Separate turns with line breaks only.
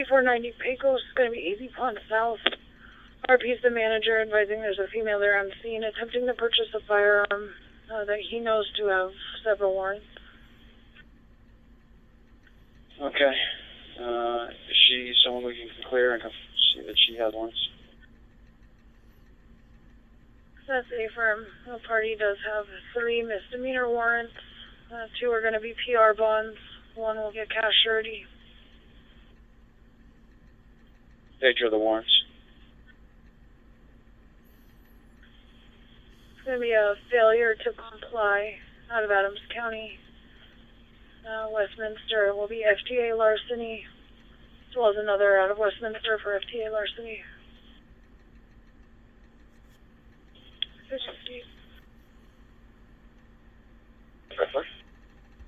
2490 Pecos, it's going to be 80 Pond South. RP is the manager, advising there's a female there on scene attempting to purchase a firearm that he knows to have several warrants.
Okay. Is she someone we can clear and see that she has warrants?
That's affirm. The party does have 3 misdemeanor warrants. 2 are going to be PR bonds. 1 will get cash surety.
Nature of the warrants.
It's going to be a failure to comply out of Adams County. Westminster will be FTA larceny, as well as another out of Westminster for FTA larceny.
Okay.